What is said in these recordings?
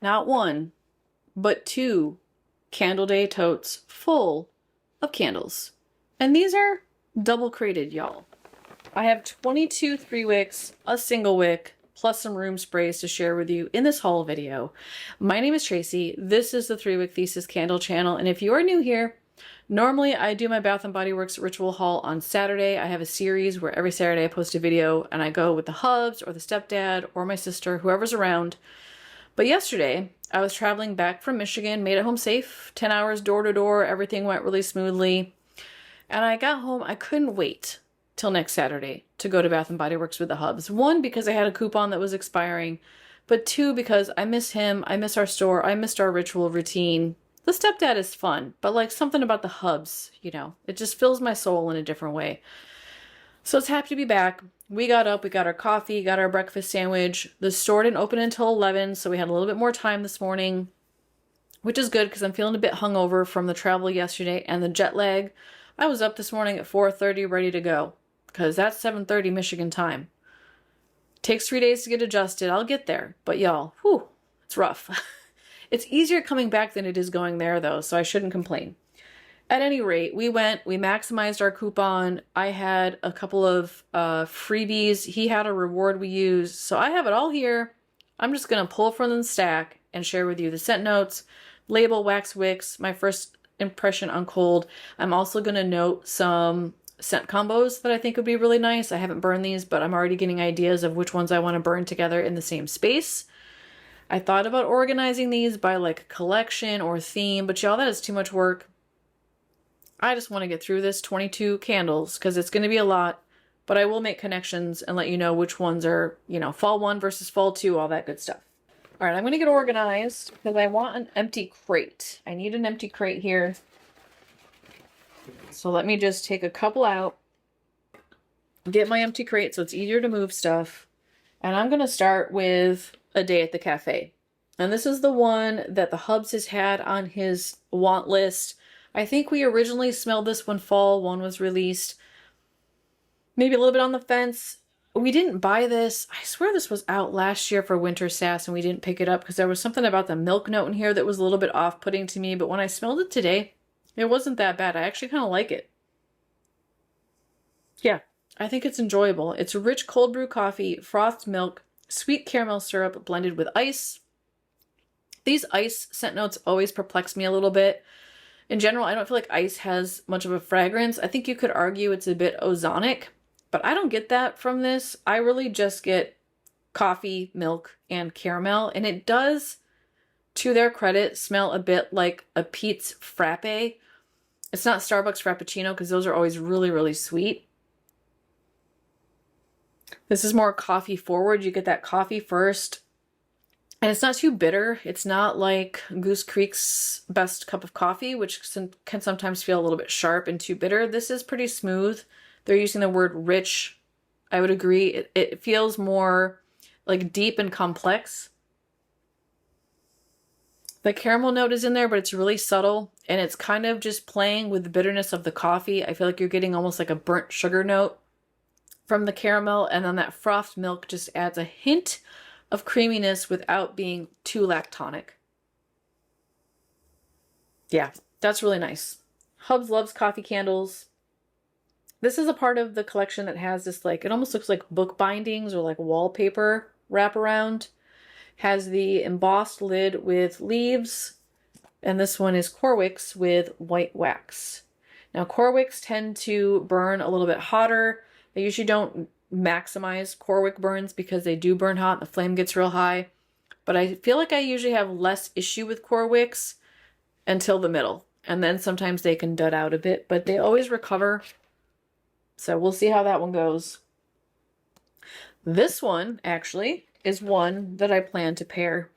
not one, but 2 Candle Day totes full of candles. And these are double crated, y'all. I have 22 3-wicks, a single wick, plus some room sprays to share with you in this haul video. My name is Tracy. This is the 3-wick Thesis candle channel. And if you are new here, normally I do my Bath & Body Works ritual haul on Saturday. I have a series where every Saturday I post a video and I go with the hubs or the stepdad or my sister, whoever's around. But yesterday I was traveling back from Michigan, made it home safe, 10 hours door to door. Everything went really smoothly. And I got home, I couldn't wait till next Saturday to go to Bath & Body Works with the hubs. 1, because I had a coupon that was expiring, but 2, because I miss him, I miss our store, I missed our ritual routine. The stepdad is fun, but like something about the hubs, you know, it just fills my soul in a different way. So it's happy to be back. We got up, we got our coffee, got our breakfast sandwich. The store didn't open until 11, so we had a little bit more time this morning, which is good because I'm feeling a bit hungover from the travel yesterday and the jet lag. I was up this morning at 4:30 ready to go because that's 7:30 Michigan time. Takes 3 days to get adjusted. I'll get there. But y'all, whew, it's rough. It's easier coming back than it is going there though, so I shouldn't complain. At any rate, we maximized our coupon. I had a couple of freebies. He had a reward we used. So I have it all here. I'm just going to pull from the stack and share with you the scent notes, label, wax wicks, my first impression on cold. I'm also going to note some scent combos that I think would be really nice. I haven't burned these, but I'm already getting ideas of which ones I want to burn together in the same space. I thought about organizing these by like collection or theme, but y'all, that is too much work. I just want to get through this 22 candles because it's going to be a lot, but I will make connections and let you know which ones are, you know, fall 1 versus fall 2, all that good stuff. All right, I'm going to get organized because I want an empty crate. I need an empty crate here. So let me just take a couple out, get my empty crate so it's easier to move stuff. And I'm going to start with A Day at the Cafe. And this is the one that the hubs has had on his want list. I think we originally smelled this when fall 1 was released. Maybe a little bit on the fence. We didn't buy this. I swear this was out last year for Winter Sass and we didn't pick it up because there was something about the milk note in here that was a little bit off-putting to me. But when I smelled it today, it wasn't that bad. I actually kind of like it. Yeah, I think it's enjoyable. It's rich cold brew coffee, frothed milk, sweet caramel syrup blended with ice. These ice scent notes always perplex me a little bit. In general, I don't feel like ice has much of a fragrance. I think you could argue it's a bit ozonic, but I don't get that from this. I really just get coffee, milk, and caramel, and it does, to their credit, smell a bit like a Peet's Frappe. It's not Starbucks Frappuccino because those are always really, really sweet. This is more coffee forward. You get that coffee first. And it's not too bitter. It's not like Goose Creek's Best Cup of Coffee, which can sometimes feel a little bit sharp and too bitter. This is pretty smooth. They're using the word rich. I would agree. It feels more like deep and complex. The caramel note is in there, but it's really subtle. And it's kind of just playing with the bitterness of the coffee. I feel like you're getting almost like a burnt sugar note from the caramel. And then that frothed milk just adds a hint of creaminess without being too lactonic. Yeah, that's really nice. Hubs loves coffee candles. This is a part of the collection that has this, like, it almost looks like book bindings or like wallpaper wraparound. Has the embossed lid with leaves. And this one is core wicks with white wax. Now, core wicks tend to burn a little bit hotter. They usually don't maximize core wick burns because they do burn hot and the flame gets real high. But I feel like I usually have less issue with core wicks until the middle. And then sometimes they can dud out a bit, but they always recover. So we'll see how that one goes. This one, actually, is one that I plan to pair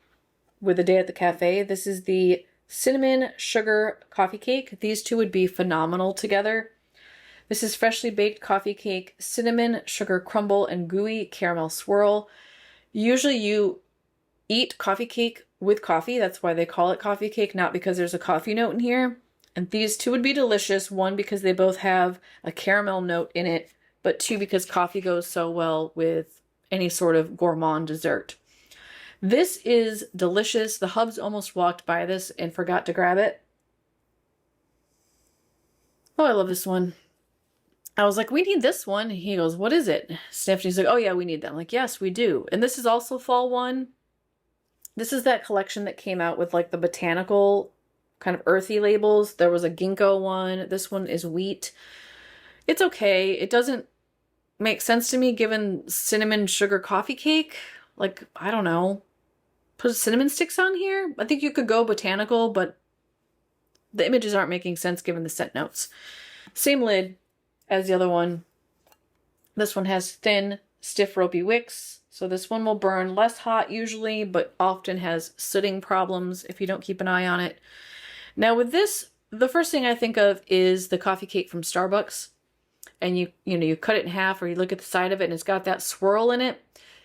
with A Day at the Cafe. This is the cinnamon sugar coffee cake. These two would be phenomenal together. This is freshly baked coffee cake, cinnamon, sugar crumble, and gooey caramel swirl. Usually you eat coffee cake with coffee. That's why they call it coffee cake, not because there's a coffee note in here. And these two would be delicious. 1, because they both have a caramel note in it, but 2, because coffee goes so well with any sort of gourmand dessert. This is delicious. The hubs almost walked by this and forgot to grab it. Oh, I love this one. I was like, we need this one. He goes, what is it? Stephanie's like, oh yeah, we need that. I'm like, yes, we do. And this is also fall one. This is that collection that came out with like the botanical kind of earthy labels. There was a ginkgo one. This one is wheat. It's okay. It doesn't make sense to me given cinnamon sugar coffee cake. Like, I don't know. Put cinnamon sticks on here? I think you could go botanical, but the images aren't making sense given the scent notes. Same lid as the other one. This one has thin, stiff, ropey wicks. So this one will burn less hot usually, but often has sooting problems if you don't keep an eye on it. Now with this, the first thing I think of is the coffee cake from Starbucks. And you cut it in half, or you look at the side of it and it's got that swirl in it.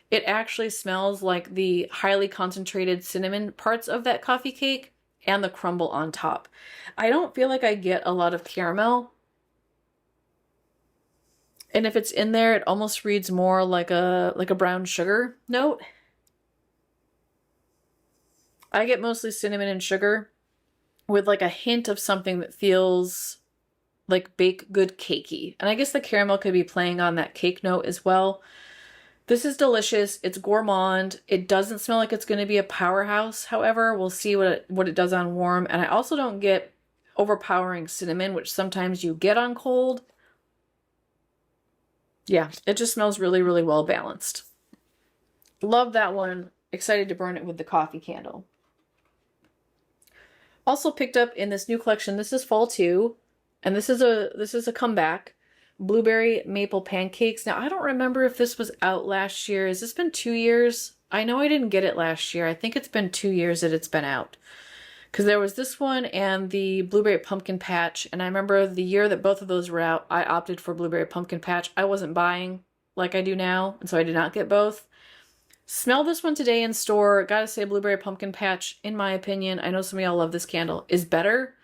It actually smells like the highly concentrated cinnamon parts of that coffee cake and the crumble on top. I don't feel like I get a lot of caramel. And if it's in there, it almost reads more like a brown sugar note. I get mostly cinnamon and sugar with like a hint of something that feels like baked good cakey. And I guess the caramel could be playing on that cake note as well. This is delicious. It's gourmand. It doesn't smell like it's going to be a powerhouse. However, we'll see what it does on warm. And I also don't get overpowering cinnamon, which sometimes you get on cold. Yeah, it just smells really, really well balanced. Love that one. Excited to burn it with the coffee candle. Also picked up in this new collection, this is fall 2, and this is a comeback. Blueberry maple pancakes. Now, I don't remember if this was out last year. Has this been 2 years? I know I didn't get it last year. I think it's been 2 years that it's been out. Because there was this one and the blueberry pumpkin patch. And I remember the year that both of those were out, I opted for blueberry pumpkin patch. I wasn't buying like I do now, and so I did not get both. Smell this one today in store. Gotta say, blueberry pumpkin patch, in my opinion, I know some of y'all love this candle, is better.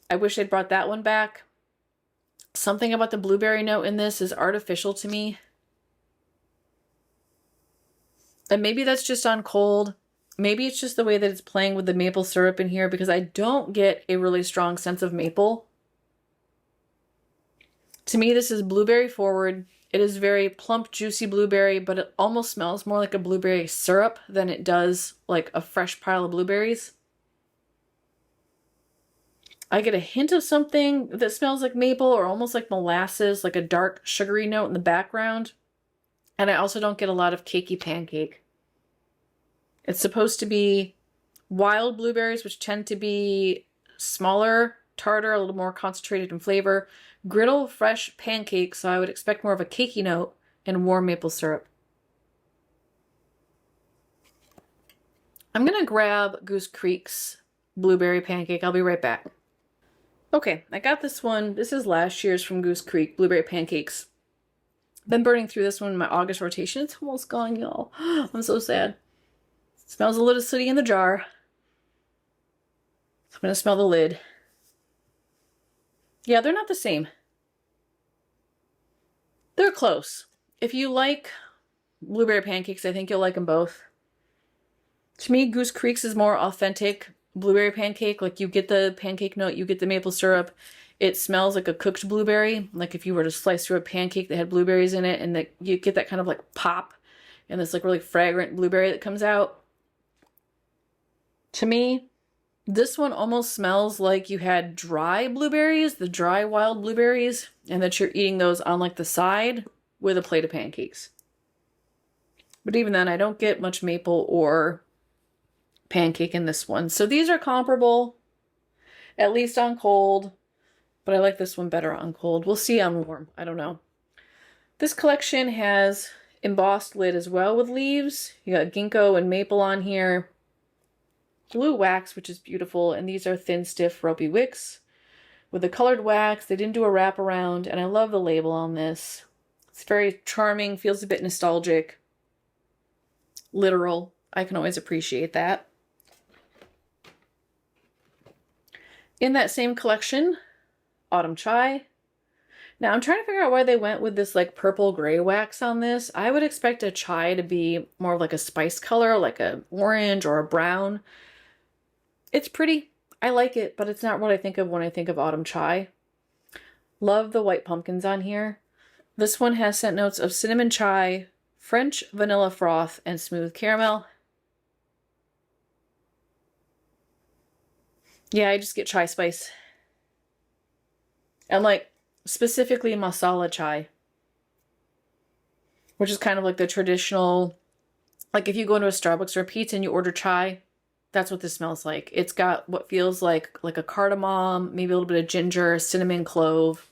I wish they'd brought that one back. Something about the blueberry note in this is artificial to me. And maybe that's just on cold. Maybe it's just the way that it's playing with the maple syrup in here, because I don't get a really strong sense of maple. To me, this is blueberry forward. It is very plump, juicy blueberry, but it almost smells more like a blueberry syrup than it does like a fresh pile of blueberries. I get a hint of something that smells like maple or almost like molasses, like a dark sugary note in the background. And I also don't get a lot of cakey pancake. It's supposed to be wild blueberries, which tend to be smaller, tartar, a little more concentrated in flavor. Griddle fresh pancake, so I would expect more of a cakey note, and warm maple syrup. I'm gonna grab Goose Creek's blueberry pancake. I'll be right back. Okay, I got this one. This is last year's from Goose Creek, blueberry pancakes. Been burning through this one in my August rotation. It's almost gone, y'all. I'm so sad. Smells a little sooty in the jar. I'm gonna smell the lid. Yeah, they're not the same. They're close. If you like blueberry pancakes, I think you'll like them both. To me, Goose Creek's is more authentic blueberry pancake. Like, you get the pancake note, you get the maple syrup. It smells like a cooked blueberry. Like if you were to slice through a pancake that had blueberries in it, and that you get that kind of like pop and this like really fragrant blueberry that comes out. To me, this one almost smells like you had dry blueberries, the dry wild blueberries, and that you're eating those on like the side with a plate of pancakes. But even then, I don't get much maple or pancake in this one. So these are comparable, at least on cold, but I like this one better on cold. We'll see on warm. I don't know. This collection has embossed lid as well with leaves. You got ginkgo and maple on here. Blue wax, which is beautiful, and these are thin, stiff, ropey wicks. With the colored wax, they didn't do a wraparound, and I love the label on this. It's very charming, feels a bit nostalgic. Literal. I can always appreciate that. In that same collection, Autumn Chai. Now I'm trying to figure out why they went with this like purple gray wax on this. I would expect a chai to be more of like a spice color, like a orange or a brown. It's pretty. I like it, but it's not what I think of when I think of autumn chai. Love the white pumpkins on here. This one has scent notes of cinnamon chai, French vanilla froth, and smooth caramel. Yeah, I just get chai spice. And like specifically masala chai, which is kind of like the traditional, like if you go into a Starbucks or a pizza and you order chai, that's what this smells like. It's got what feels like a cardamom, maybe a little bit of ginger, cinnamon, clove.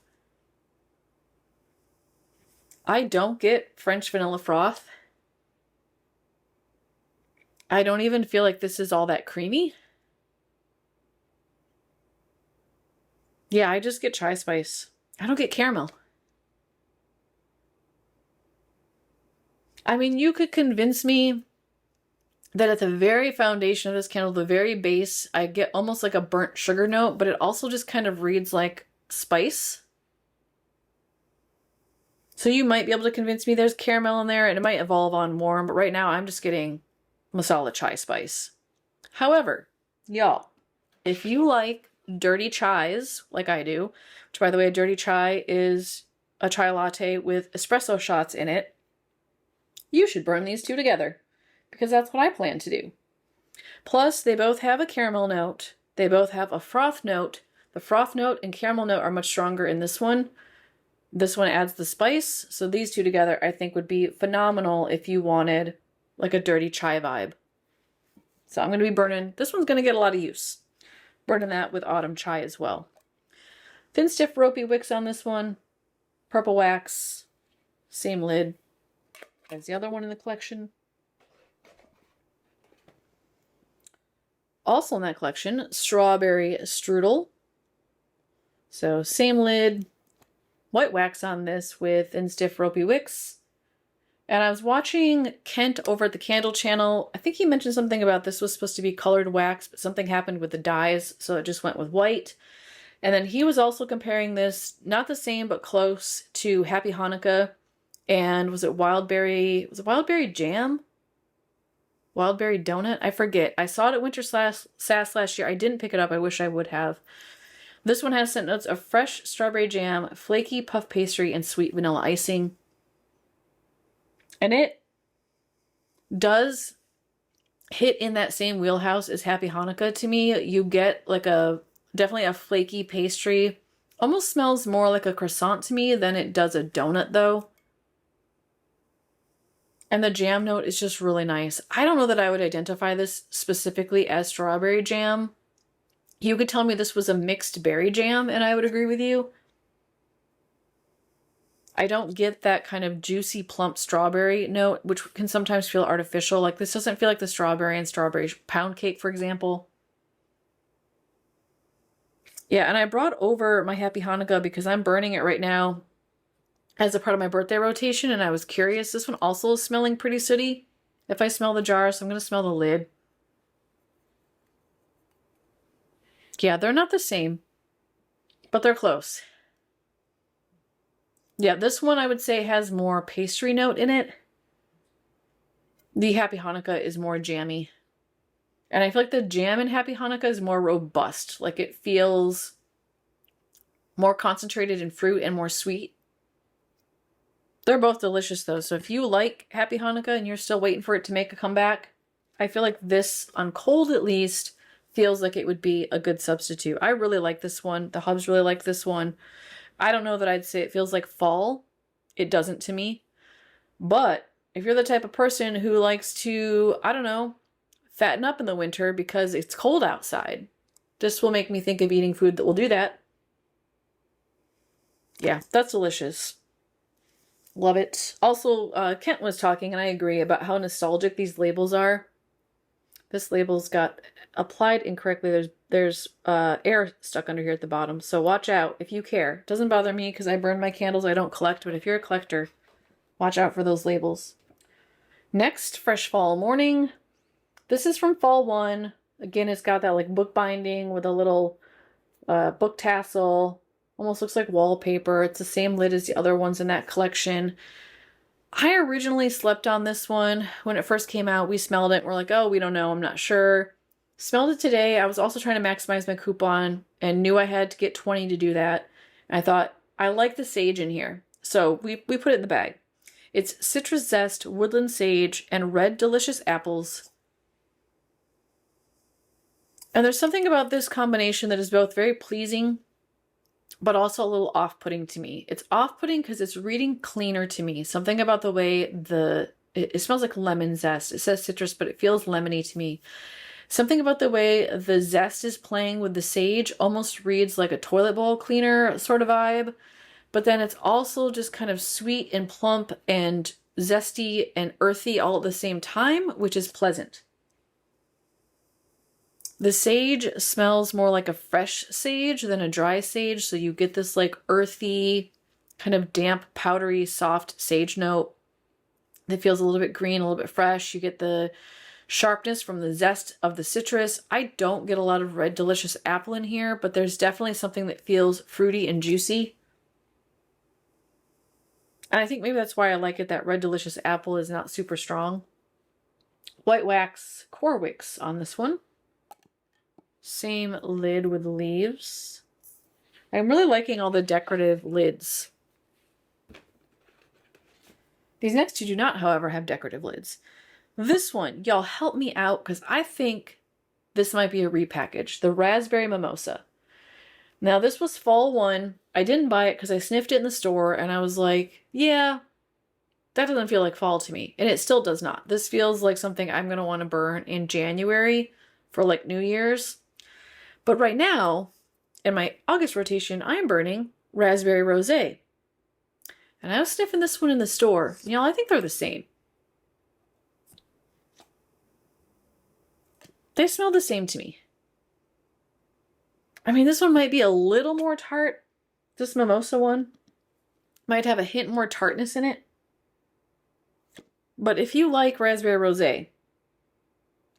I don't get French vanilla froth. I don't even feel like this is all that creamy. Yeah, I just get chai spice. I don't get caramel. I mean, you could convince me that at the very foundation of this candle, the very base, I get almost like a burnt sugar note, but it also just kind of reads like spice. So you might be able to convince me there's caramel in there and it might evolve on warm, but right now I'm just getting masala chai spice. However, y'all, if you like dirty chais like I do, which by the way, a dirty chai is a chai latte with espresso shots in it, you should burn these two together because that's what I plan to do. Plus, they both have a caramel note. They both have a froth note. The froth note and caramel note are much stronger in this one. This one adds the spice. So these two together I think would be phenomenal if you wanted like a dirty chai vibe. So I'm going to be burning, this one's going to get a lot of use. Burning that with autumn chai as well. Thin stiff ropey wicks on this one. Purple wax. Same lid as the other one in the collection. Also in that collection, strawberry strudel. So same lid. White wax on this with thin stiff ropey wicks. And I was watching Kent over at the Candle Channel. I think he mentioned something about this was supposed to be colored wax, but something happened with the dyes, so it just went with white. And then he was also comparing this, not the same, but close to Happy Hanukkah. And was it Wildberry Jam? Wildberry Donut? I forget. I saw it at Winter Sass last year. I didn't pick it up. I wish I would have. This one has scent notes of fresh strawberry jam, flaky puff pastry, and sweet vanilla icing. And it does hit in that same wheelhouse as Happy Hanukkah to me. You get like definitely a flaky pastry. Almost smells more like a croissant to me than it does a donut though. And the jam note is just really nice. I don't know that I would identify this specifically as strawberry jam. You could tell me this was a mixed berry jam and I would agree with you. I don't get that kind of juicy, plump strawberry note, which can sometimes feel artificial. Like this doesn't feel like the strawberry and strawberry pound cake, for example. Yeah, and I brought over my Happy Hanukkah because I'm burning it right now as a part of my birthday rotation, and I was curious. This one also is smelling pretty sooty if I smell the jar, so I'm going to smell the lid. Yeah, they're not the same, but they're close. Yeah, this one I would say has more pastry note in it. The Happy Hanukkah is more jammy. And I feel like the jam in Happy Hanukkah is more robust. Like it feels more concentrated in fruit and more sweet. They're both delicious though. So if you like Happy Hanukkah and you're still waiting for it to make a comeback, I feel like this, on cold at least, feels like it would be a good substitute. I really like this one. The hubs really like this one. I don't know that I'd say it feels like fall. It doesn't to me. But if you're the type of person who likes to, I don't know, fatten up in the winter because it's cold outside, this will make me think of eating food that will do that. Yeah, that's delicious. Love it. Also, Kent was talking, and I agree, about how nostalgic these labels are. This label's got applied incorrectly. There's air stuck under here at the bottom, so watch out if you care. It doesn't bother me because I burn my candles. I don't collect, but if you're a collector, watch out for those labels. Next, Fresh Fall Morning. This is from Fall 1. Again, it's got that like book binding with a little book tassel. Almost looks like wallpaper. It's the same lid as the other ones in that collection. I originally slept on this one. When it first came out, we smelled it. We're like, oh, we don't know. I'm not sure. Smelled it today. I was also trying to maximize my coupon and knew I had to get 20 to do that. And I thought, I like the sage in here. So we put it in the bag. It's citrus zest, woodland sage, and red delicious apples. And there's something about this combination that is both very pleasing, but also a little off-putting to me. It's off-putting because it's reading cleaner to me. Something about the way it smells like lemon zest. It says citrus, but it feels lemony to me. Something about the way the zest is playing with the sage almost reads like a toilet bowl cleaner sort of vibe. But then it's also just kind of sweet and plump and zesty and earthy all at the same time, which is pleasant. The sage smells more like a fresh sage than a dry sage, so you get this like earthy, kind of damp, powdery, soft sage note that feels a little bit green, a little bit fresh. You get the sharpness from the zest of the citrus. I don't get a lot of red delicious apple in here, but there's definitely something that feels fruity and juicy. And I think maybe that's why I like it, that red delicious apple is not super strong. White wax core wicks on this one. Same lid with leaves. I'm really liking all the decorative lids. These next two do not, however, have decorative lids. This one, y'all help me out because I think this might be a repackage. The Raspberry Mimosa. Now this was fall one. I didn't buy it because I sniffed it in the store and I was like, yeah, that doesn't feel like fall to me. And it still does not. This feels like something I'm going to want to burn in January for like New Year's. But right now, in my August rotation, I'm burning Raspberry Rosé. And I was sniffing this one in the store. You know, I think they're the same. They smell the same to me. I mean, this one might be a little more tart. This Mimosa one might have a hint more tartness in it. But if you like Raspberry Rosé,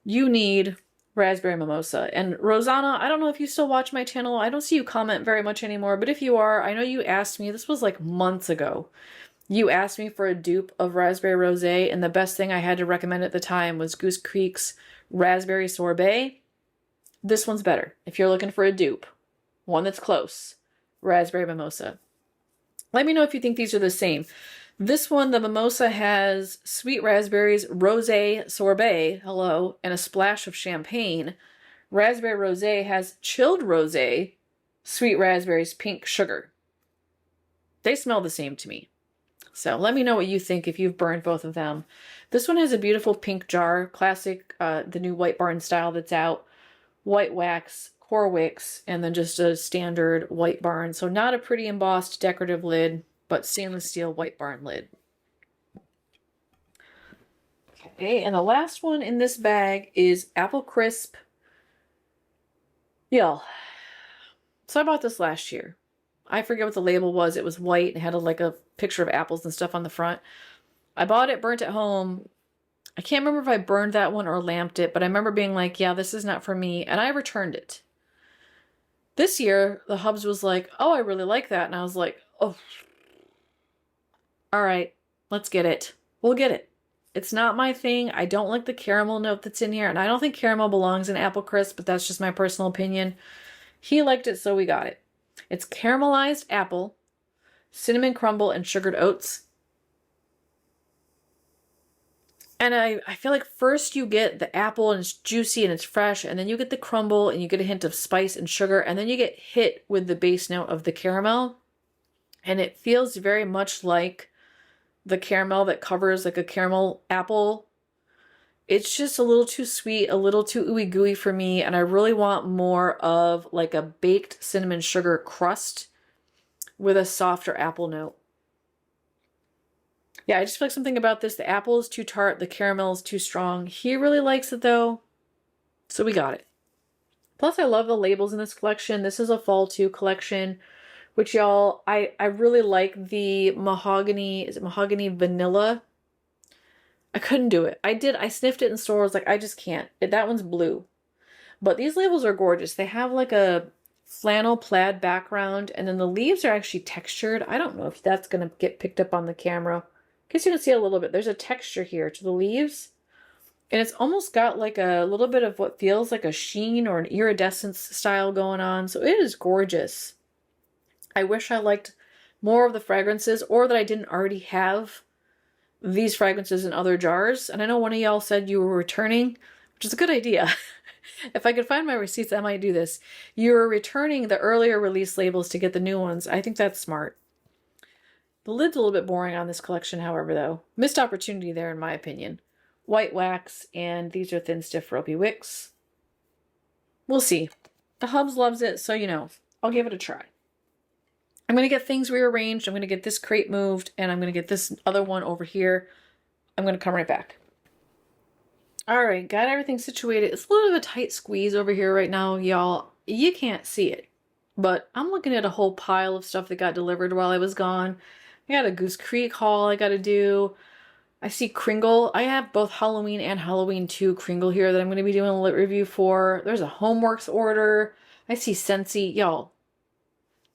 you need Raspberry Mimosa. And Rosanna, I don't know if you still watch my channel. I don't see you comment very much anymore. But if you are, I know you asked me, this was like months ago. You asked me for a dupe of Raspberry Rosé. And the best thing I had to recommend at the time was Goose Creek's Raspberry Sorbet. This one's better. If you're looking for a dupe, one that's close, Raspberry Mimosa. Let me know if you think these are the same. This one, the Mimosa, has sweet raspberries, rosé sorbet, hello, and a splash of champagne. Raspberry Rosé has chilled rosé, sweet raspberries, pink sugar. They smell the same to me. So let me know what you think if you've burned both of them. This one has a beautiful pink jar, classic, the new White Barn style that's out. White wax, core wicks, and then just a standard White Barn. So not a pretty embossed decorative lid, but stainless steel White Barn lid. Okay, and the last one in this bag is Apple Crisp. Y'all, so I bought this last year. I forget what the label was. It was white and had like a picture of apples and stuff on the front. I bought it, burnt it home. I can't remember if I burned that one or lamped it, but I remember being like, yeah, this is not for me, and I returned it. This year, the Hubs was like, oh, I really like that, and I was like, oh, all right, let's get it. We'll get it. It's not my thing. I don't like the caramel note that's in here, and I don't think caramel belongs in Apple Crisp, but that's just my personal opinion. He liked it, so we got it. It's caramelized apple, cinnamon crumble, and sugared oats. And I feel like first you get the apple and it's juicy and it's fresh, and then you get the crumble and you get a hint of spice and sugar, and then you get hit with the base note of the caramel. And it feels very much like the caramel that covers like a caramel apple. It's just a little too sweet, a little too ooey gooey for me, and I really want more of like a baked cinnamon sugar crust with a softer apple note. Yeah, I just feel like something about this. The apple is too tart. The caramel is too strong. He really likes it though. So we got it. Plus I love the labels in this collection. This is a fall 2 collection, which y'all, I really like the mahogany. Is it mahogany vanilla? I couldn't do it. I sniffed it in stores. Like, I just can't. That one's blue. But these labels are gorgeous. They have like a flannel plaid background, and then the leaves are actually textured. I don't know if that's going to get picked up on the camera. I guess you can see a little bit. There's a texture here to the leaves, and it's almost got like a little bit of what feels like a sheen or an iridescence style going on, so it is gorgeous. I wish I liked more of the fragrances, or that I didn't already have these fragrances in other jars. And I know one of y'all said you were returning, which is a good idea. If I could find my receipts, I might do this. You're returning the earlier release labels to get the new ones. I think that's smart. The lid's a little bit boring on this collection, however, though. Missed opportunity there, in my opinion. White wax, and these are thin, stiff, ropey wicks. We'll see. The Hubs loves it, so you know, I'll give it a try. I'm going to get things rearranged. I'm going to get this crate moved, and I'm going to get this other one over here. I'm going to come right back. All right, got everything situated. It's a little bit of a tight squeeze over here right now, y'all. You can't see it, but I'm looking at a whole pile of stuff that got delivered while I was gone. I got a Goose Creek haul I got to do. I see Kringle. I have both Halloween and Halloween 2 Kringle here that I'm going to be doing a lit review for. There's a Homeworks order. I see Scentsy. Y'all,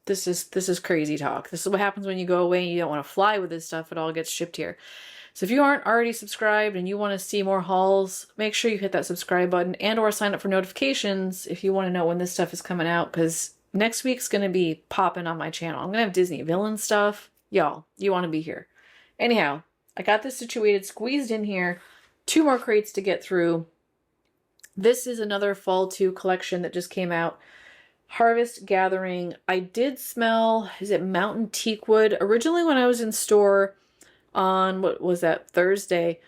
this is crazy talk. This is what happens when you go away and you don't want to fly with this stuff. It all gets shipped here. So if you aren't already subscribed and you want to see more hauls, make sure you hit that subscribe button and or sign up for notifications if you want to know when this stuff is coming out, because next week's going to be popping on my channel. I'm going to have Disney villain stuff. Y'all, you want to be here. Anyhow, I got this situated, squeezed in here. 2 more crates to get through. This is another Fall 2 collection that just came out. Harvest Gathering. I did smell, is it Mountain Teakwood? Originally when I was in store on, what was that, Thursday,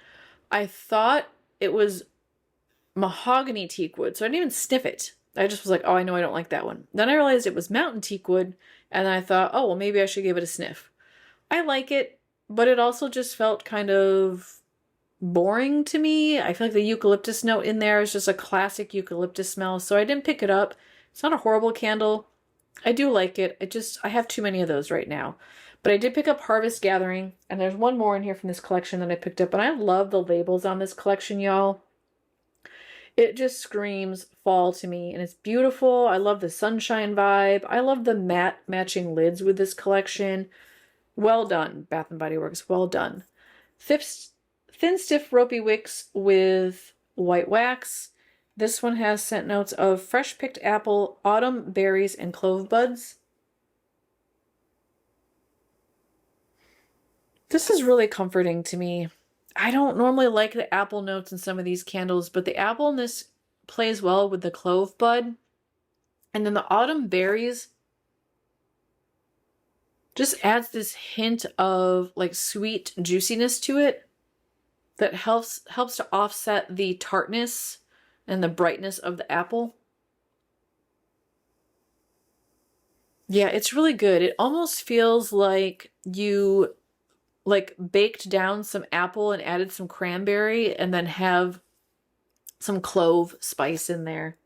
I thought it was Mahogany Teakwood, so I didn't even sniff it. I just was like, oh, I know I don't like that one. Then I realized it was Mountain Teakwood, and I thought, oh, well, maybe I should give it a sniff. I like it, but it also just felt kind of boring to me. I feel like the eucalyptus note in there is just a classic eucalyptus smell, so I didn't pick it up. It's not a horrible candle. I do like it. I have too many of those right now. But I did pick up Harvest Gathering, and there's one more in here from this collection that I picked up, and I love the labels on this collection, y'all. It just screams fall to me, and it's beautiful. I love the sunshine vibe. I love the matte matching lids with this collection. Well done, Bath & Body Works. Well done. Thin, stiff, ropey wicks with white wax. This one has scent notes of fresh picked apple, autumn berries, and clove buds. This is really comforting to me. I don't normally like the apple notes in some of these candles, but the appleness plays well with the clove bud. And then the autumn berries just adds this hint of like sweet juiciness to it that helps to offset the tartness and the brightness of the apple. Yeah, it's really good. It almost feels like you baked down some apple and added some cranberry and then have some clove spice in there.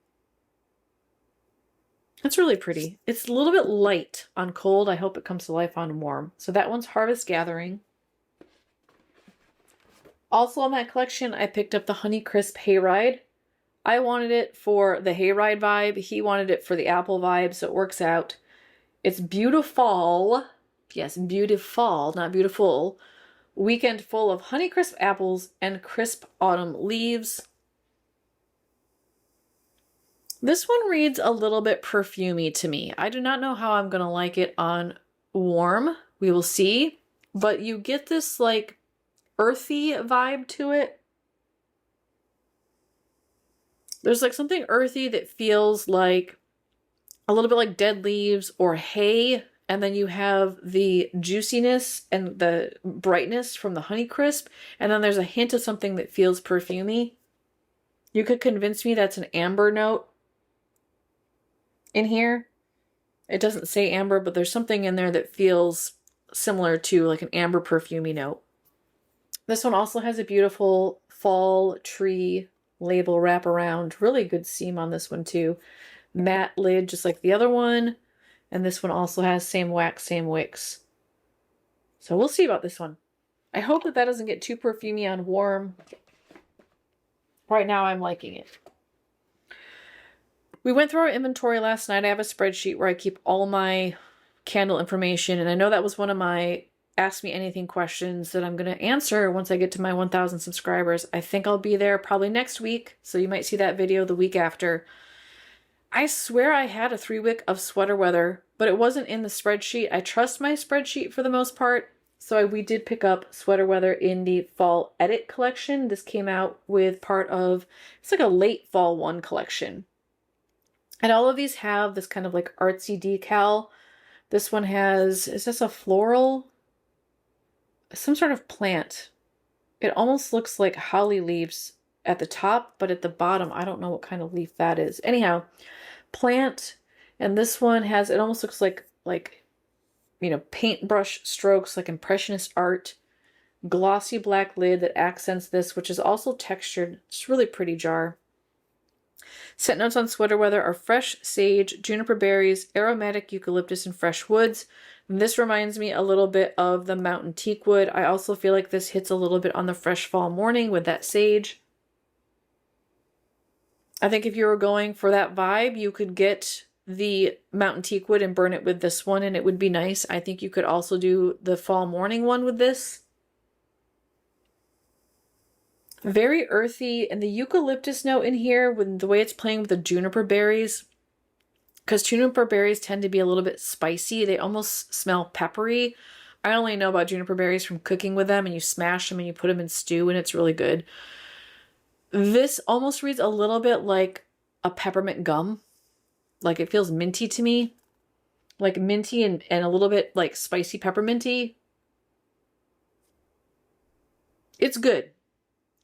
It's really pretty. It's a little bit light on cold. I hope it comes to life on warm. So that one's Harvest Gathering. Also in that collection, I picked up the Honeycrisp Hayride. I wanted it for the hayride vibe. He wanted it for the apple vibe, so it works out. It's beautiful. Yes, beautiful, not beautiful. Weekend full of Honeycrisp apples and crisp autumn leaves. This one reads a little bit perfumey to me. I do not know how I'm going to like it on warm. We will see. But you get this like earthy vibe to it. There's like something earthy that feels like a little bit like dead leaves or hay. And then you have the juiciness and the brightness from the Honeycrisp. And then there's a hint of something that feels perfumey. You could convince me that's an amber note in here. It doesn't say amber, but there's something in there that feels similar to like an amber perfumey note. This one also has a beautiful fall tree label wraparound. Really good seam on this one too. Matte lid just like the other one. And this one also has same wax, same wicks. So we'll see about this one. I hope that doesn't get too perfumey on warm. Right now I'm liking it. We went through our inventory last night. I have a spreadsheet where I keep all my candle information, and I know that was one of my Ask Me Anything questions that I'm going to answer once I get to my 1,000 subscribers. I think I'll be there probably next week, so you might see that video the week after. I swear I had a 3-wick of Sweater Weather, but it wasn't in the spreadsheet. I trust my spreadsheet for the most part, so we did pick up Sweater Weather in the Fall Edit collection. This came out with part of, it's like a late Fall 1 collection. And all of these have this kind of like artsy decal. This one has, is this a floral? Some sort of plant. It almost looks like holly leaves at the top, but at the bottom, I don't know what kind of leaf that is. Anyhow, plant. And this one has, it almost looks like, you know, paintbrush strokes, like impressionist art. Glossy black lid that accents this, which is also textured. It's a really pretty jar. Scent notes on Sweater Weather are fresh sage, juniper berries, aromatic eucalyptus, and fresh woods. This reminds me a little bit of the mountain teakwood. I also feel like this hits a little bit on the fresh fall morning with that sage. I think if you were going for that vibe, you could get the mountain teakwood and burn it with this one, and it would be nice. I think you could also do the fall morning one with this. Very earthy, and the eucalyptus note in here, with the way it's playing with the juniper berries, because juniper berries tend to be a little bit spicy. They almost smell peppery. I only know about juniper berries from cooking with them, and you smash them and you put them in stew, and it's really good. This almost reads a little bit like a peppermint gum. Like, it feels minty to me. Like minty and a little bit like spicy pepperminty. It's good.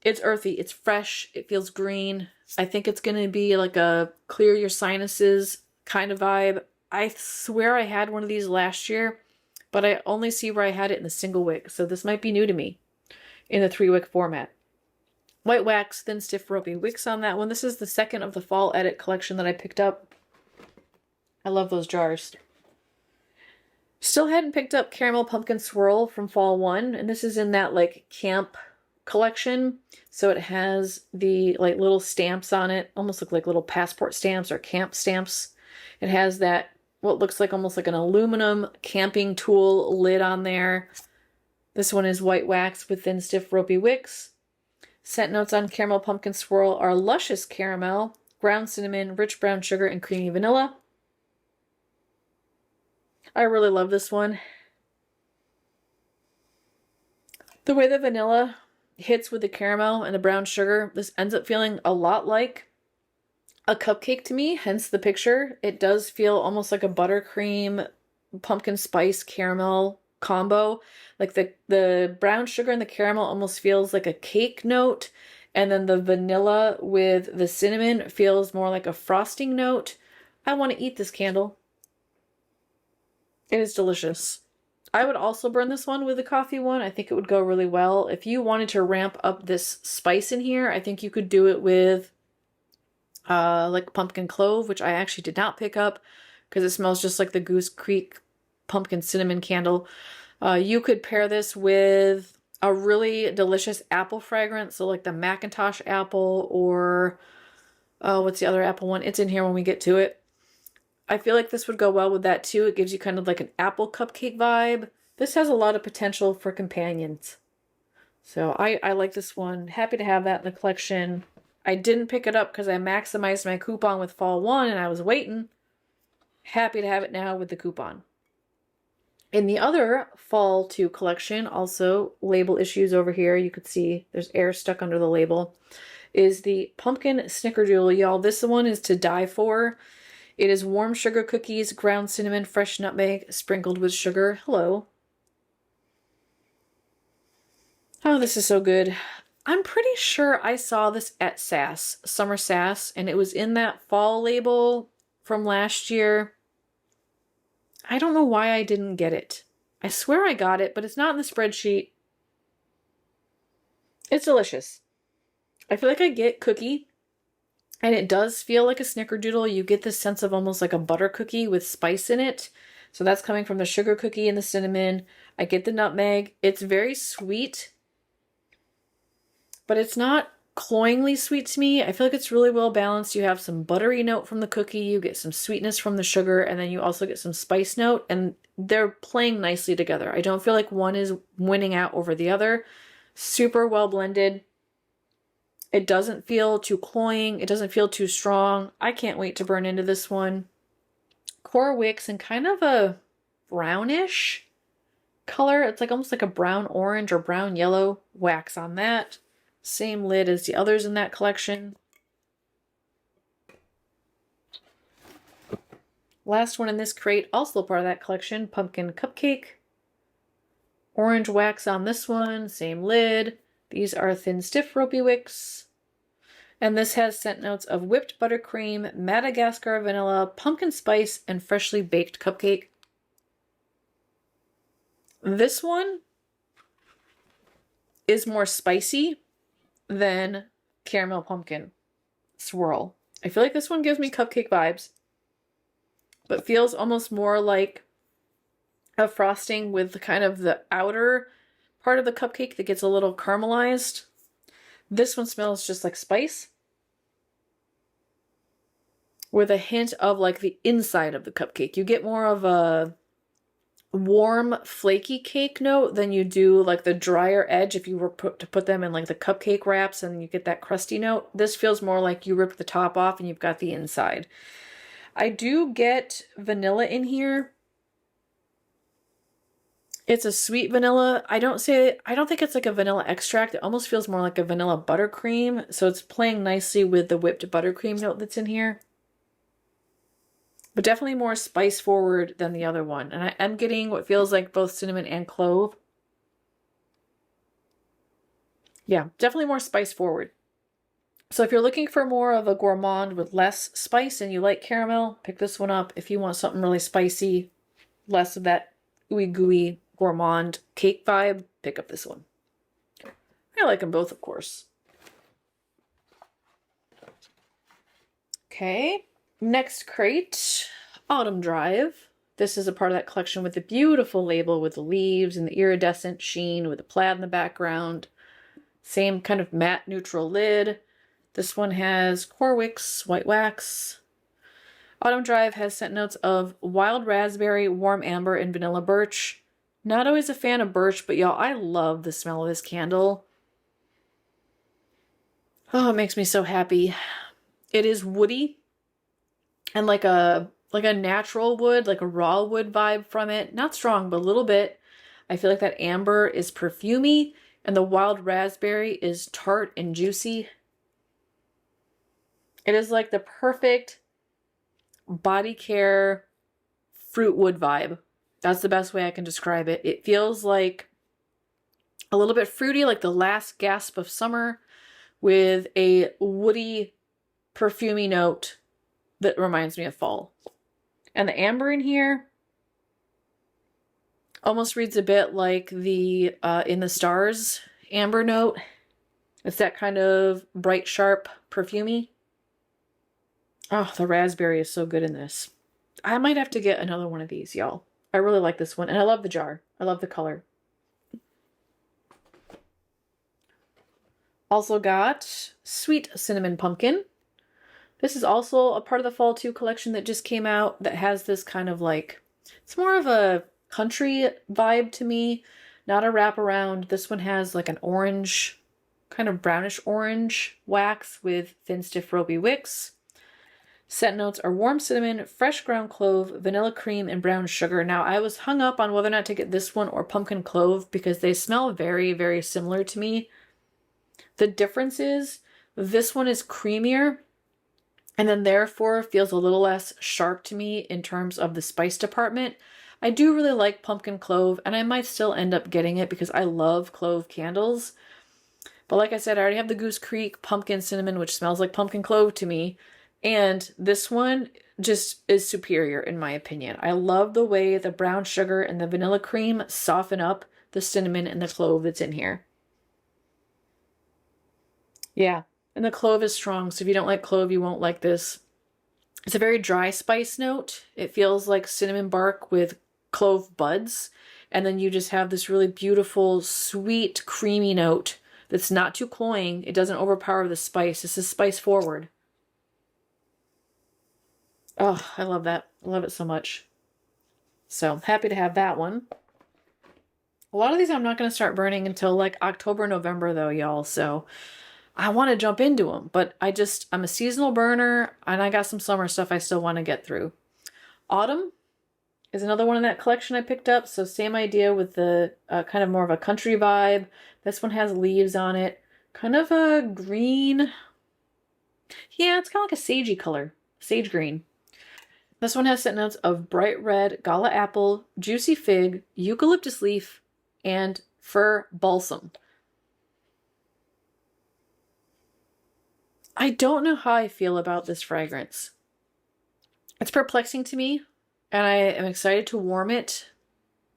It's earthy. It's fresh. It feels green. I think it's going to be like a clear your sinuses kind of vibe. I swear I had one of these last year, but I only see where I had it in the Single-Wick, so this might be new to me in the 3-wick format. White wax, thin, stiff, ropey wicks on that one. This is the second of the Fall Edit collection that I picked up. I love those jars. Still hadn't picked up Caramel Pumpkin Swirl from Fall 1, and this is in that like camp collection. So it has the like little stamps on it, almost look like little passport stamps or camp stamps. It has that, what looks like almost like an aluminum camping tool lid on there. This one is white wax with thin, stiff, ropey wicks. Scent notes on Caramel Pumpkin Swirl are luscious caramel, ground cinnamon, rich brown sugar, and creamy vanilla. I really love this one. The way the vanilla hits with the caramel and the brown sugar, this ends up feeling a lot like a cupcake to me, hence the picture. It does feel almost like a buttercream, pumpkin spice, caramel combo. Like the brown sugar and the caramel almost feels like a cake note, and then the vanilla with the cinnamon feels more like a frosting note. I want to eat this candle. It is delicious. I would also burn this one with the coffee one. I think it would go really well. If you wanted to ramp up this spice in here, I think you could do it with like pumpkin clove, which I actually did not pick up because it smells just like the Goose Creek pumpkin cinnamon candle. You could pair this with a really delicious apple fragrance, so like the Macintosh apple or what's the other apple one? It's in here when we get to it. I feel like this would go well with that too. It gives you kind of like an apple cupcake vibe. This has a lot of potential for companions. So I like this one. Happy to have that in the collection. I didn't pick it up because I maximized my coupon with Fall 1 and I was waiting. Happy to have it now with the coupon. In the other Fall 2 collection, also label issues over here, you could see there's air stuck under the label, is the Pumpkin Snickerdoodle. Y'all, this one is to die for. It is warm sugar cookies, ground cinnamon, fresh nutmeg, sprinkled with sugar. Hello. Oh, this is so good. I'm pretty sure I saw this at SAS, Summer SAS, and it was in that fall label from last year. I don't know why I didn't get it. I swear I got it, but it's not in the spreadsheet. It's delicious. I feel like I get cookie. And it does feel like a Snickerdoodle. You get this sense of almost like a butter cookie with spice in it. So that's coming from the sugar cookie and the cinnamon. I get the nutmeg. It's very sweet. But it's not cloyingly sweet to me. I feel like it's really well balanced. You have some buttery note from the cookie, you get some sweetness from the sugar, and then you also get some spice note, and they're playing nicely together. I don't feel like one is winning out over the other. Super well blended. It doesn't feel too cloying. It doesn't feel too strong. I can't wait to burn into this one. Core wicks in kind of a brownish color. It's like almost like a brown orange or brown yellow wax on that. Same lid as the others in that collection. Last one in this crate, also part of that collection, Pumpkin Cupcake. Orange wax on this one, same lid. These are thin, stiff, ropey wicks. And this has scent notes of whipped buttercream, Madagascar vanilla, pumpkin spice, and freshly baked cupcake. This one is more spicy than caramel pumpkin swirl. I feel like this one gives me cupcake vibes, but feels almost more like a frosting with kind of the outer part of the cupcake that gets a little caramelized. This one smells just like spice with a hint of like the inside of the cupcake. You get more of a warm, flaky cake note than you do like the drier edge if you were to put them in like the cupcake wraps and you get that crusty note. This feels more like you ripped the top off and you've got the inside. I do get vanilla in here. It's a sweet vanilla. I don't think it's like a vanilla extract. It almost feels more like a vanilla buttercream. So it's playing nicely with the whipped buttercream note that's in here. But definitely more spice forward than the other one. And I am getting what feels like both cinnamon and clove. Yeah, definitely more spice forward. So if you're looking for more of a gourmand with less spice and you like caramel, pick this one up. If you want something really spicy, less of that ooey gooey gourmand cake vibe, pick up this one. I like them both, of course. Okay. Next crate, Autumn Drive. This is a part of that collection with the beautiful label with the leaves and the iridescent sheen with the plaid in the background. Same kind of matte neutral lid. This one has core wicks, white wax. Autumn Drive has scent notes of wild raspberry, warm amber, and vanilla birch. Not always a fan of birch, but y'all, I love the smell of this candle. Oh, it makes me so happy. It is woody. And like a natural wood, like a raw wood vibe from it. Not strong, but a little bit. I feel like that amber is perfumey and the wild raspberry is tart and juicy. It is like the perfect body care fruit wood vibe. That's the best way I can describe it. It feels like a little bit fruity, like the last gasp of summer with a woody, perfumey note that reminds me of fall. And the amber in here almost reads a bit like the In the Stars amber note. It's that kind of bright, sharp, perfumey. Oh, the raspberry is so good in this. I might have to get another one of these, y'all. I really like this one. And I love the jar. I love the color. Also got Sweet Cinnamon Pumpkin. This is also a part of the Fall 2 collection that just came out that has this kind of like, it's more of a country vibe to me, not a wraparound. This one has like an orange, kind of brownish orange wax with thin, stiff, ropey wicks. Scent notes are warm cinnamon, fresh ground clove, vanilla cream, and brown sugar. Now, I was hung up on whether or not to get this one or pumpkin clove because they smell very, very similar to me. The difference is this one is creamier and then therefore feels a little less sharp to me in terms of the spice department. I do really like pumpkin clove and I might still end up getting it because I love clove candles. But like I said, I already have the Goose Creek pumpkin cinnamon, which smells like pumpkin clove to me. And this one just is superior in my opinion. I love the way the brown sugar and the vanilla cream soften up the cinnamon and the clove that's in here. Yeah, and the clove is strong, so if you don't like clove, you won't like this. It's a very dry spice note. It feels like cinnamon bark with clove buds. And then you just have this really beautiful, sweet, creamy note that's not too cloying. It doesn't overpower the spice. This is spice forward. Oh, I love that. I love it so much. So happy to have that one. A lot of these I'm not going to start burning until like October, November though, y'all. So I want to jump into them, but I'm a seasonal burner and I got some summer stuff I still want to get through. Autumn is another one in that collection I picked up. So same idea with the kind of more of a country vibe. This one has leaves on it. Kind of a green. Yeah, it's kind of like a sagey color. Sage green. This one has scent notes of bright red, gala apple, juicy fig, eucalyptus leaf, and fir balsam. I don't know how I feel about this fragrance. It's perplexing to me, and I am excited to warm it.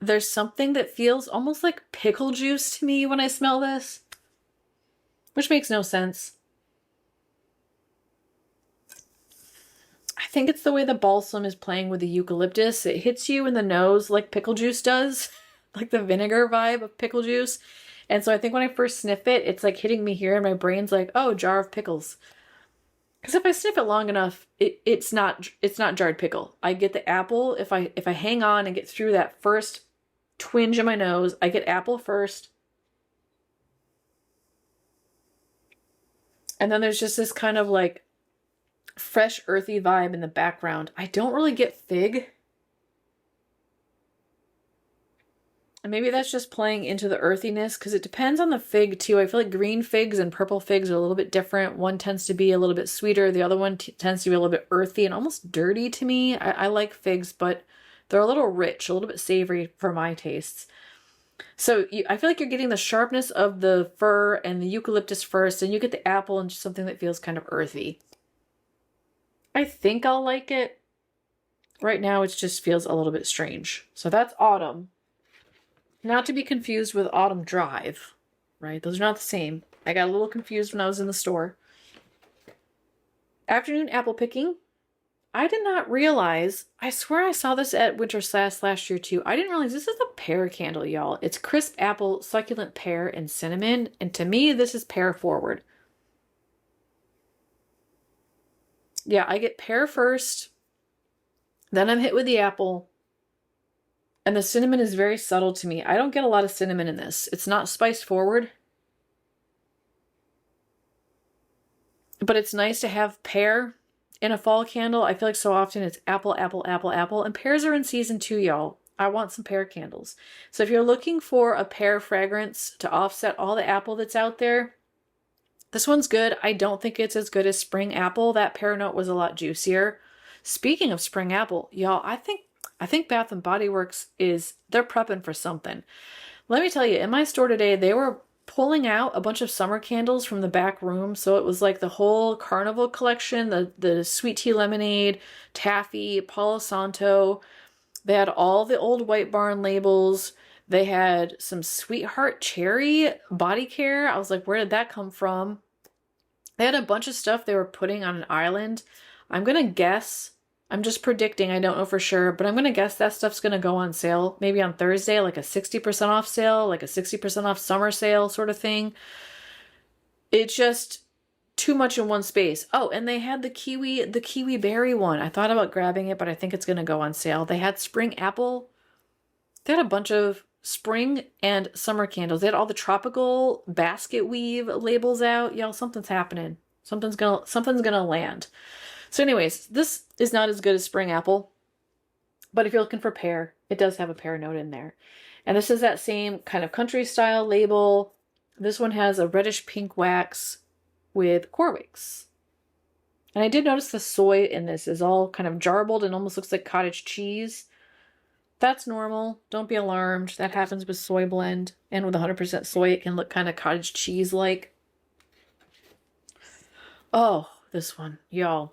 There's something that feels almost like pickle juice to me when I smell this, which makes no sense. I think it's the way the balsam is playing with the eucalyptus. It hits you in the nose like pickle juice does, like the vinegar vibe of pickle juice. And so I think when I first sniff it, it's like hitting me here and my brain's like, oh, jar of pickles. Because if I sniff it long enough, it's not jarred pickle. I get the apple. If I hang on and get through that first twinge in my nose, I get apple first. And then there's just this kind of like fresh earthy vibe in the background. I don't really get fig. And maybe that's just playing into the earthiness because it depends on the fig too. I feel like green figs and purple figs are a little bit different. One tends to be a little bit sweeter. The other one tends to be a little bit earthy and almost dirty to me. I like figs, but they're a little rich, a little bit savory for my tastes. So I feel like you're getting the sharpness of the fir and the eucalyptus first, and you get the apple and just something that feels kind of earthy. I think I'll like it. Right now it just feels a little bit strange. So that's Autumn. Not to be confused with Autumn Drive, right? Those are not the same. I got a little confused when I was in the store. Afternoon Apple Picking. I did not realize, I swear I saw this at Winter Slash last year too. I didn't realize this is a pear candle, y'all. It's crisp apple, succulent pear, and cinnamon. And to me, this is pear forward. Yeah, I get pear first, then I'm hit with the apple, and the cinnamon is very subtle to me. I don't get a lot of cinnamon in this. It's not spice forward, but it's nice to have pear in a fall candle. I feel like so often it's apple, apple, apple, apple, and pears are in season too, y'all. I want some pear candles. So if you're looking for a pear fragrance to offset all the apple that's out there, this one's good. I don't think it's as good as Spring Apple. That pear note was a lot juicier. Speaking of Spring Apple, y'all, I think Bath & Body Works they're prepping for something. Let me tell you, in my store today, they were pulling out a bunch of summer candles from the back room. So it was like the whole Carnival collection, the Sweet Tea Lemonade, Taffy, Palo Santo. They had all the old White Barn labels. They had some Sweetheart Cherry body care. I was like, where did that come from? They had a bunch of stuff they were putting on an island. I'm going to guess, I'm just predicting, I don't know for sure, but I'm going to guess that stuff's going to go on sale maybe on Thursday, like a 60% off sale, like a 60% off summer sale sort of thing. It's just too much in one space. Oh, and they had the kiwi berry one. I thought about grabbing it, but I think it's going to go on sale. They had Spring Apple. They had a bunch of spring and summer candles. They had all the tropical basket weave labels out. Y'all, something's happening. Something's gonna land. So anyways, this is not as good as Spring Apple, but if you're looking for pear, it does have a pear note in there. And this is that same kind of country style label. This one has a reddish pink wax with core wicks. And I did notice the soy in this is all kind of jarbled and almost looks like cottage cheese. That's normal. Don't be alarmed. That happens with soy blend. And with 100% soy, it can look kind of cottage cheese-like. Oh, this one. Y'all.